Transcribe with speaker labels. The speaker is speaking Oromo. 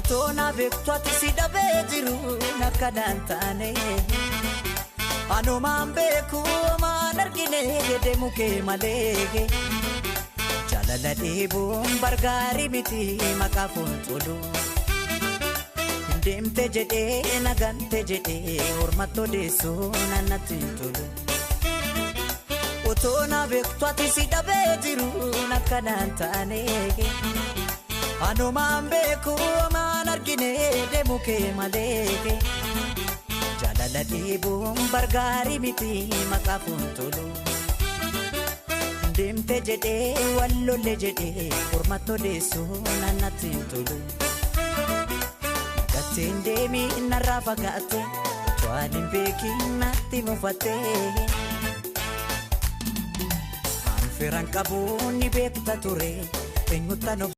Speaker 1: Otona beektuati si dhabee jiru nakkanaan taane anumaan beeku maan argine deemu kee malee jaalala dheebuun bargaarii miti maqaafuun tolu deemte jedhee nagante jedhee hormattoo deessuun annatti tolu Otona beektuati si dhabee jiru nakkanaan taane anumaan beeku maan argine deemu kee malee jaalala dheebuun bargaarii miti maqaafuun tolu deemte jedhee wallolle jedhee hormattoo deessuun annatti tolu gatteen deemii narraa fagaatte waan hin beekin natti mufatte an firan qabuun ni beekta ture eenyuttan of